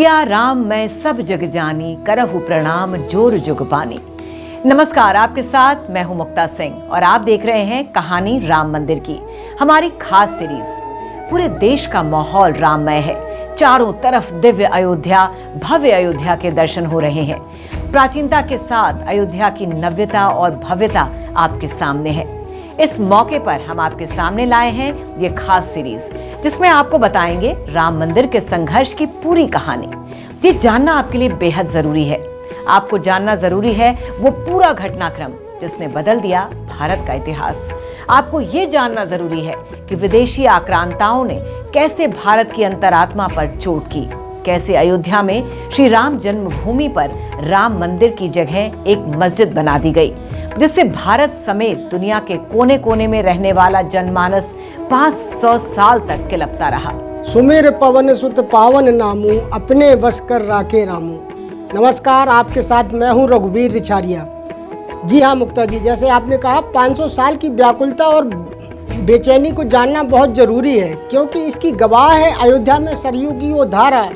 सिया राम मैं सब जग जानी, करहु प्रणाम जोर जुग पानी। नमस्कार, आपके साथ मैं हूं मुक्ता सिंह और आप देख रहे हैं कहानी राम मंदिर की हमारी खास सीरीज। पूरे देश का माहौल राममय है। चारों तरफ दिव्य अयोध्या, भव्य अयोध्या के दर्शन हो रहे हैं। प्राचीनता के साथ अयोध्या की नव्यता और भव्यता आपके सामने है। इस मौके पर हम आपके सामने लाए हैं ये खास सीरीज, जिसमें आपको बताएंगे राम मंदिर के संघर्ष की पूरी कहानी। ये जानना आपके लिए बेहद जरूरी है। आपको जानना जरूरी है वो पूरा घटनाक्रम जिसने बदल दिया भारत का इतिहास। आपको ये जानना जरूरी है कि विदेशी आक्रांताओं ने कैसे भारत की अंतरात्मा पर चोट की, कैसे अयोध्या में श्री राम जन्मभूमि पर राम मंदिर की जगह एक मस्जिद बना दी गई, जिससे भारत समेत दुनिया के कोने कोने में रहने वाला जनमानस 500 साल तक किलपता रहा। सुमेर पवन सुत पावन नामू, अपने बस कर राखे रामू। नमस्कार, आपके साथ मैं हूं रघुवीर रिछारिया। जी हाँ मुक्ता जी, जैसे आपने कहा 500 साल की व्याकुलता और बेचैनी को जानना बहुत जरूरी है, क्योंकि इसकी गवाह है अयोध्या में सरयू की वो धारा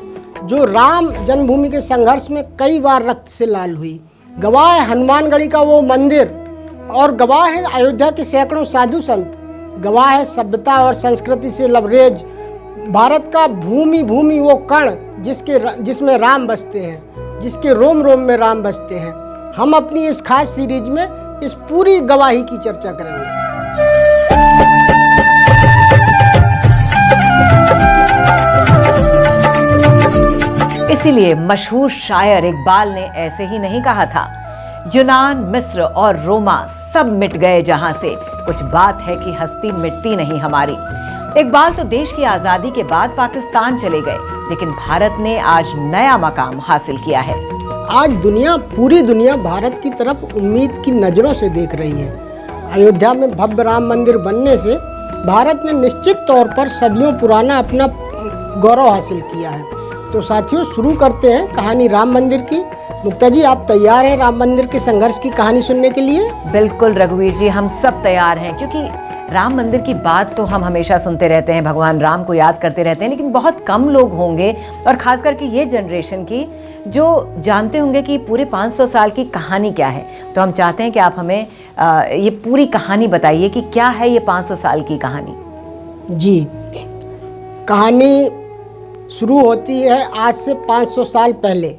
जो राम जन्मभूमि के संघर्ष में कई बार रक्त से लाल हुई। गवाह है हनुमानगढ़ी का वो मंदिर, और गवाह है अयोध्या के सैकड़ों साधु संत। गवाह है सभ्यता और संस्कृति से लबरेज भारत का भूमि वो कण जिसमें राम बसते हैं, जिसके रोम रोम में राम बसते हैं। हम अपनी इस खास सीरीज में इस पूरी गवाही की चर्चा करेंगे। इसीलिए मशहूर शायर इकबाल ने ऐसे ही नहीं कहा था, यूनान, मिस्र और रोमा सब मिट गए जहां से, कुछ बात है कि हस्ती मिटती नहीं हमारी। इकबाल तो देश की आजादी के बाद पाकिस्तान चले गए, लेकिन भारत ने आज नया मकाम हासिल किया है। आज पूरी दुनिया भारत की तरफ उम्मीद की नजरों से देख रही है। अयोध्या में भव्य राम मंदिर बनने से भारत ने निश्चित तौर पर सदियों पुराना अपना गौरव हासिल किया है। तो साथियों, शुरू करते हैं कहानी राम मंदिर की। मुक्ता जी, आप तैयार हैं राम मंदिर के संघर्ष की कहानी सुनने के लिए? बिल्कुल रघुवीर जी, हम सब तैयार हैं, क्योंकि राम मंदिर की बात तो हम हमेशा सुनते रहते हैं, भगवान राम को याद करते रहते हैं, लेकिन बहुत कम लोग होंगे, और खास करके ये जनरेशन की, जो जानते होंगे कि पूरे 500 साल की कहानी क्या है। तो हम चाहते हैं कि आप हमें ये पूरी कहानी बताइए कि क्या है ये 500 साल की कहानी। जी, कहानी शुरू होती है आज से 500 साल पहले।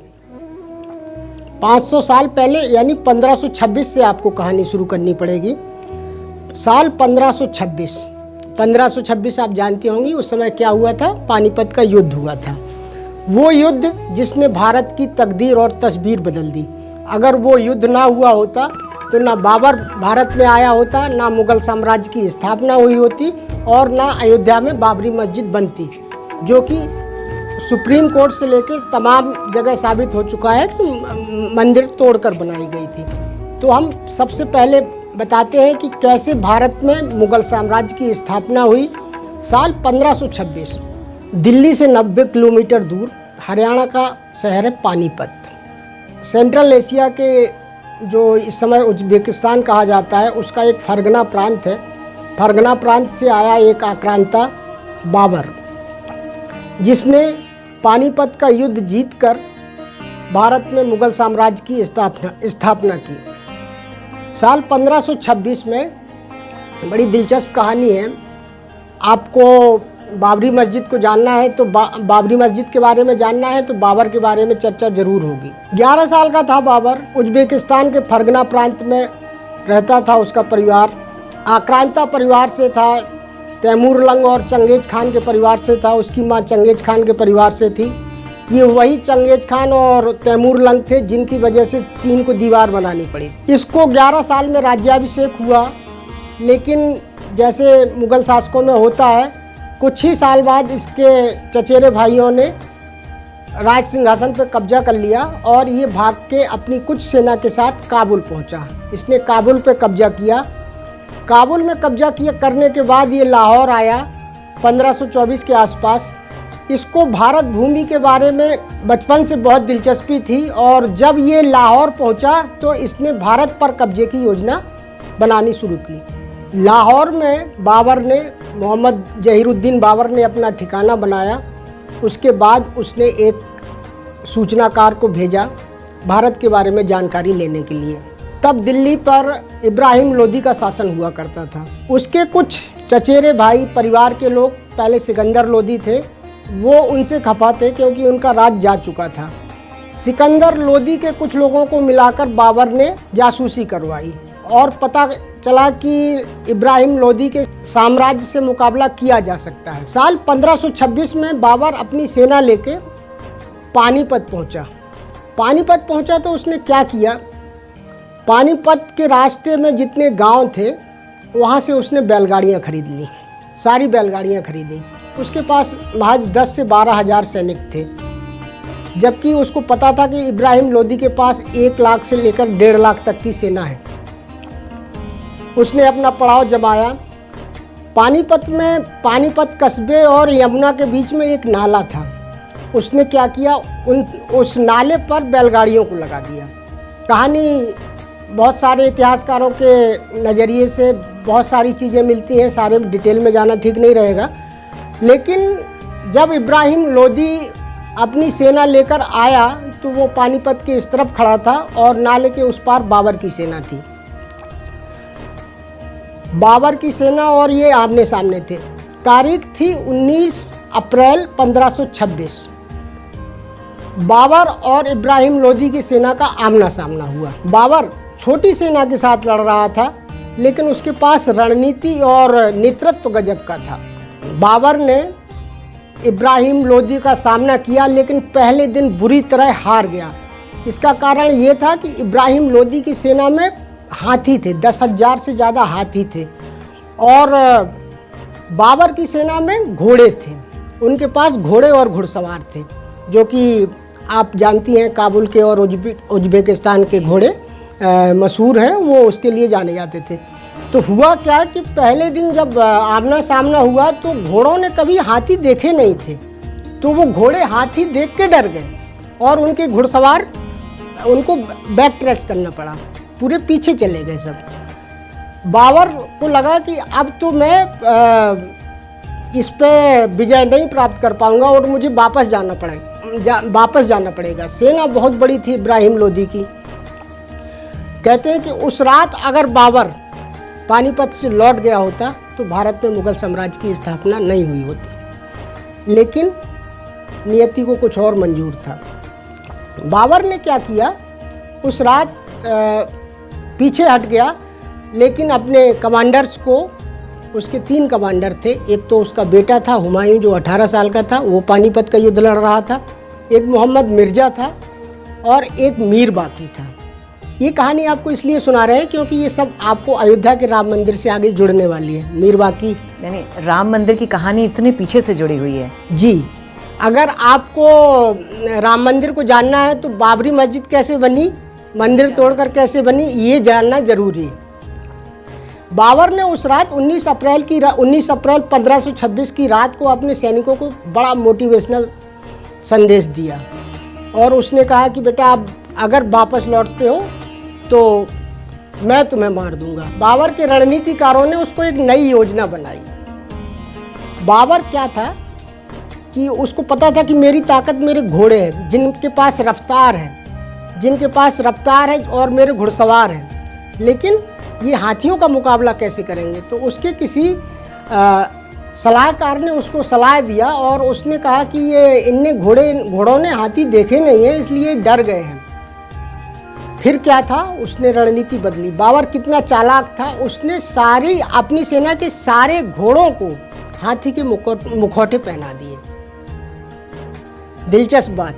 500 साल पहले यानी 1526 से आपको कहानी शुरू करनी पड़ेगी। साल 1526 आप जानती होंगी उस समय क्या हुआ था? पानीपत का युद्ध हुआ था। वो युद्ध जिसने भारत की तकदीर और तस्वीर बदल दी। अगर वो युद्ध ना हुआ होता तो ना बाबर भारत में आया होता, ना मुगल साम्राज्य की स्थापना हुई होती, और ना अयोध्या में बाबरी मस्जिद बनती, जो कि सुप्रीम कोर्ट से लेकर तमाम जगह साबित हो चुका है कि मंदिर तोड़कर बनाई गई थी। तो हम सबसे पहले बताते हैं कि कैसे भारत में मुगल साम्राज्य की स्थापना हुई। साल 1526, दिल्ली से 90 किलोमीटर दूर हरियाणा का शहर है पानीपत। सेंट्रल एशिया के जो इस समय उज्बेकिस्तान कहा जाता है, उसका एक फरगना प्रांत है। फरगना प्रांत से आया एक आक्रांता बाबर, जिसने पानीपत का युद्ध जीतकर भारत में मुगल साम्राज्य की स्थापना की। साल 1526 में बड़ी दिलचस्प कहानी है। आपको बाबरी मस्जिद को जानना है तो बाबरी मस्जिद के बारे में जानना है तो बाबर के बारे में चर्चा जरूर होगी। 11 साल का था बाबर। उज्बेकिस्तान के फरगना प्रांत में रहता था उसका परिवार। आक्रांता परिवार से था, तैमूर लंग और चंगेज खान के परिवार से था। उसकी माँ चंगेज खान के परिवार से थी। ये वही चंगेज खान और तैमूर लंग थे जिनकी वजह से चीन को दीवार बनानी पड़ी। इसको 11 साल में राज्याभिषेक हुआ, लेकिन जैसे मुगल शासकों में होता है, कुछ ही साल बाद इसके चचेरे भाइयों ने राज सिंहासन पर कब्जा कर लिया और ये भाग के अपनी कुछ सेना के साथ काबुल पहुंचा। इसने काबुल पे कब्जा किया। काबुल में कब्जा करने के बाद ये लाहौर आया 1524 के आसपास। इसको भारत भूमि के बारे में बचपन से बहुत दिलचस्पी थी, और जब ये लाहौर पहुंचा तो इसने भारत पर कब्जे की योजना बनानी शुरू की। लाहौर में मोहम्मद जहीरुद्दीन बाबर ने अपना ठिकाना बनाया। उसके बाद उसने एक सूचनाकार को भेजा भारत के बारे में जानकारी लेने के लिए। तब दिल्ली पर इब्राहिम लोदी का शासन हुआ करता था। उसके कुछ चचेरे भाई परिवार के लोग, पहले सिकंदर लोदी थे, वो उनसे खफा थे क्योंकि उनका राज जा चुका था। सिकंदर लोदी के कुछ लोगों को मिलाकर बाबर ने जासूसी करवाई और पता चला कि इब्राहिम लोदी के साम्राज्य से मुकाबला किया जा सकता है। साल 1526 में बाबर अपनी सेना लेके पानीपत पहुंचा तो उसने क्या किया, पानीपत के रास्ते में जितने गांव थे वहां से उसने बैलगाड़ियां खरीद ली, सारी बैलगाड़ियां खरीदी। उसके पास महज 10 से 12 हज़ार सैनिक थे, जबकि उसको पता था कि इब्राहिम लोदी के पास 1 लाख से लेकर 1.5 लाख तक की सेना है। उसने अपना पड़ाव जमाया। पानीपत कस्बे और यमुना के बीच में एक नाला था। उसने क्या किया, उस नाले पर बैलगाड़ियों को लगा दिया। कहानी बहुत सारे इतिहासकारों के नज़रिए से बहुत सारी चीज़ें मिलती हैं, सारे डिटेल में जाना ठीक नहीं रहेगा। लेकिन जब इब्राहिम लोदी अपनी सेना लेकर आया तो वो पानीपत के इस तरफ खड़ा था और नाले के उस पार बाबर की सेना थी। बाबर की सेना और ये आमने सामने थे। तारीख थी 19 अप्रैल 1526। बाबर और इब्राहिम लोदी की सेना का आमना सामना हुआ। बाबर छोटी सेना के साथ लड़ रहा था, लेकिन उसके पास रणनीति और नेतृत्व गजब का था। बाबर ने इब्राहिम लोदी का सामना किया, लेकिन पहले दिन बुरी तरह हार गया। इसका कारण ये था कि इब्राहिम लोदी की सेना में हाथी थे, 10,000 से ज़्यादा हाथी थे, और बाबर की सेना में घोड़े थे। उनके पास घोड़े और घुड़सवार थे, जो कि आप जानती हैं काबुल के और उज्बेकिस्तान के घोड़े मशहूर हैं, वो उसके लिए जाने जाते थे। तो हुआ क्या कि पहले दिन जब आमना सामना हुआ तो घोड़ों ने कभी हाथी देखे नहीं थे, तो वो घोड़े हाथी देख के डर गए और उनके घुड़सवार उनको बैक ट्रेस करना पड़ा, पूरे पीछे चले गए सब। बाबर को लगा कि अब तो मैं इस पे विजय नहीं प्राप्त कर पाऊंगा और मुझे वापस जाना पड़ेगा। सेना बहुत बड़ी थी इब्राहिम लोदी की। कहते हैं कि उस रात अगर बाबर पानीपत से लौट गया होता तो भारत में मुगल साम्राज्य की स्थापना नहीं हुई होती, लेकिन नियति को कुछ और मंजूर था। बाबर ने क्या किया, उस रात पीछे हट गया, लेकिन अपने कमांडर्स को, उसके 3 कमांडर थे। एक तो उसका बेटा था हुमायूं, जो 18 साल का था, वो पानीपत का युद्ध लड़ रहा था। एक मोहम्मद मिर्ज़ा था और एक मीर बाकी था। ये कहानी आपको इसलिए सुना रहे हैं क्योंकि ये सब आपको अयोध्या के राम मंदिर से आगे जुड़ने वाली है। मीर बाकी यानी राम मंदिर की कहानी इतने पीछे से जुड़ी हुई है। जी, अगर आपको राम मंदिर को जानना है तो बाबरी मस्जिद कैसे बनी, मंदिर तोड़कर कैसे बनी, ये जानना जरूरी है। बाबर ने उस रात 19 अप्रैल 1526 की रात को अपने सैनिकों को बड़ा मोटिवेशनल संदेश दिया और उसने कहा कि बेटा आप अगर वापस लौटते हो तो मैं तुम्हें मार दूंगा। बाबर के रणनीतिकारों ने उसको एक नई योजना बनाई। बाबर क्या था कि उसको पता था कि मेरी ताकत मेरे घोड़े हैं, जिनके पास रफ्तार है और मेरे घुड़सवार हैं, लेकिन ये हाथियों का मुकाबला कैसे करेंगे। तो उसके किसी सलाहकार ने उसको सलाह दिया और उसने कहा कि ये घोड़ों ने हाथी देखे नहीं है, इसलिए डर गए हैं। फिर क्या था, उसने रणनीति बदली। बाबर कितना चालाक था, उसने अपनी सेना के सारे घोड़ों को हाथी के मुखौटे पहना दिए। दिलचस्प बात,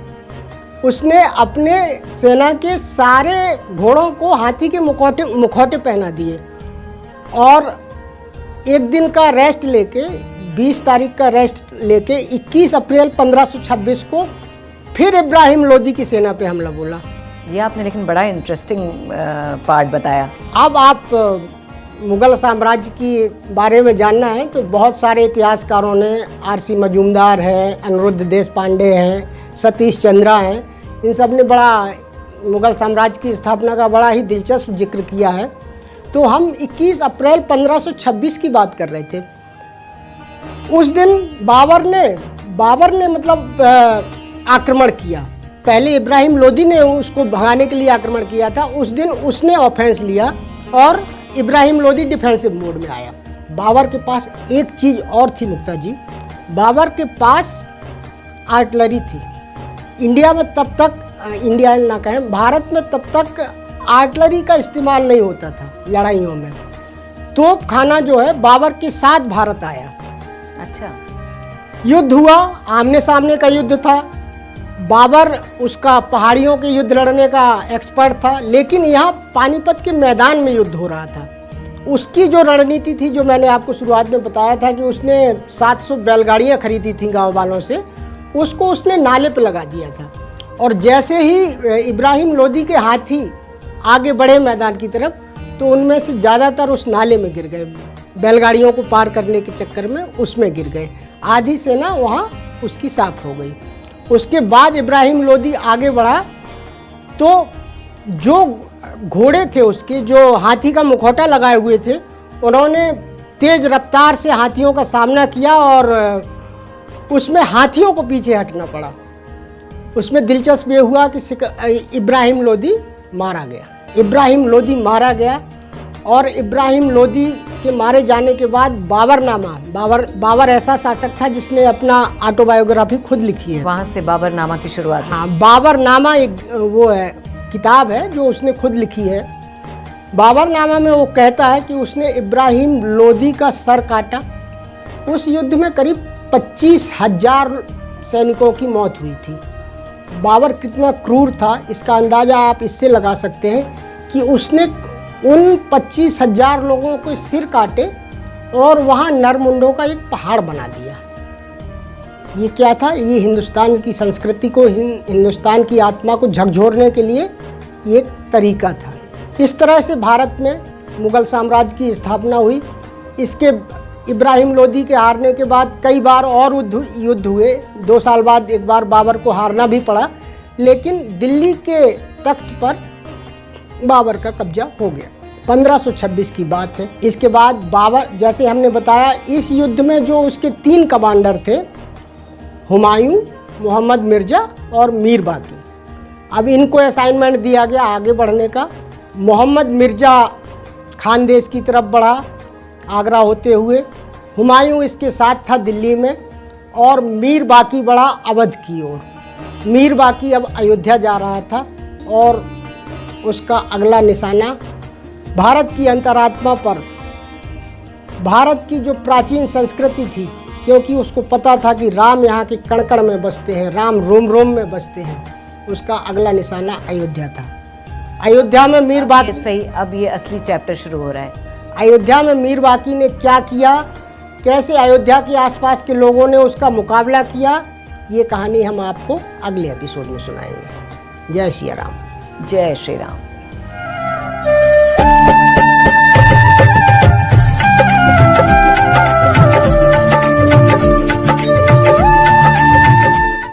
उसने अपने सेना के सारे घोड़ों को हाथी के मुखौटे पहना दिए और एक दिन का रेस्ट लेके 20 तारीख का रेस्ट लेके 21 अप्रैल 1526 को फिर इब्राहिम लोदी की सेना पे हमला बोला। ये आपने लेकिन बड़ा इंटरेस्टिंग पार्ट बताया। अब आप मुगल साम्राज्य की बारे में जानना है तो बहुत सारे इतिहासकारों ने, आर.सी. मजूमदार हैं, अनिरुद्ध देशपांडे हैं, सतीश चंद्रा हैं, इन सब ने बड़ा मुगल साम्राज्य की स्थापना का बड़ा ही दिलचस्प जिक्र किया है। तो हम 21 अप्रैल 1526 की बात कर रहे थे। उस दिन बाबर ने मतलब आक्रमण किया पहले इब्राहिम लोदी ने उसको भगाने के लिए आक्रमण किया था, उस दिन उसने ऑफेंस लिया और इब्राहिम लोदी डिफेंसिव मोड में आया। बाबर के पास एक चीज़ और थी मुक्ता जी, बाबर के पास आर्टिलरी थी। इंडिया में तब तक, इंडिया ना कहें, भारत में तब तक आर्टिलरी का इस्तेमाल नहीं होता था लड़ाइयों में। तोप खाना जो है बाबर के साथ भारत आया। अच्छा। युद्ध हुआ, आमने सामने का युद्ध था। बाबर उसका पहाड़ियों के युद्ध लड़ने का एक्सपर्ट था, लेकिन यहाँ पानीपत के मैदान में युद्ध हो रहा था। उसकी जो रणनीति थी, जो मैंने आपको शुरुआत में बताया था कि उसने 700 बैलगाड़ियाँ खरीदी थी गांव वालों से, उसको उसने नाले पे लगा दिया था। और जैसे ही इब्राहिम लोदी के हाथी आगे बढ़े मैदान की तरफ, तो उनमें से ज़्यादातर उस नाले में गिर गए, बैलगाड़ियों को पार करने के चक्कर में उसमें गिर गए। आधी सेना वहाँ उसकी साफ हो गई। उसके बाद इब्राहिम लोदी आगे बढ़ा, तो जो घोड़े थे उसके, जो हाथी का मुखौटा लगाए हुए थे, उन्होंने तेज रफ्तार से हाथियों का सामना किया और उसमें हाथियों को पीछे हटना पड़ा। उसमें दिलचस्प ये हुआ कि इब्राहिम लोदी मारा गया। इब्राहिम लोदी मारा गया और इब्राहिम लोदी के मारे जाने के बाद बाबरनामा, बाबर ऐसा शासक था जिसने अपना ऑटोबायोग्राफी खुद लिखी है। वहाँ से बाबरनामा की शुरुआत। हाँ, बाबरनामा एक वो है, किताब है जो उसने खुद लिखी है। बाबरनामा में वो कहता है कि उसने इब्राहिम लोदी का सर काटा। उस युद्ध में करीब 25,000 सैनिकों की मौत हुई थी। बाबर कितना क्रूर था, इसका अंदाज़ा आप इससे लगा सकते हैं कि उसने उन 25,000 लोगों के सिर काटे और वहाँ नरमुंडों का एक पहाड़ बना दिया। ये क्या था? ये हिंदुस्तान की संस्कृति को, हिंदुस्तान की आत्मा को झकझोरने के लिए एक तरीका था। इस तरह से भारत में मुगल साम्राज्य की स्थापना हुई। इसके इब्राहिम लोदी के हारने के बाद कई बार और युद्ध हुए। 2 साल बाद एक बार बाबर को हारना भी पड़ा, लेकिन दिल्ली के तख्त पर बाबर का कब्जा हो गया। 1526 की बात है। इसके बाद बाबर, जैसे हमने बताया, इस युद्ध में जो उसके 3 कमांडर थे, हुमायूं, मोहम्मद मिर्जा और मीर बाकी, अब इनको असाइनमेंट दिया गया आगे बढ़ने का। मोहम्मद मिर्जा खानदेश की तरफ बढ़ा आगरा होते हुए, हुमायूं इसके साथ था दिल्ली में, और मीर बाकी बढ़ा अवध की ओर। मीर बाकी अब अयोध्या जा रहा था और उसका अगला निशाना भारत की अंतरात्मा पर, भारत की जो प्राचीन संस्कृति थी, क्योंकि उसको पता था कि राम यहाँ के कण कण में बसते हैं, राम रोम रोम में बसते हैं, उसका अगला निशाना अयोध्या था। अयोध्या में मीर बाकी, सही, अब ये असली चैप्टर शुरू हो रहा है। अयोध्या में मीर बाकी ने क्या किया, कैसे अयोध्या के आसपास के लोगों ने उसका मुकाबला किया, ये कहानी हम आपको अगले एपिसोड में सुनाएंगे। जय श्री राम। जय श्री राम।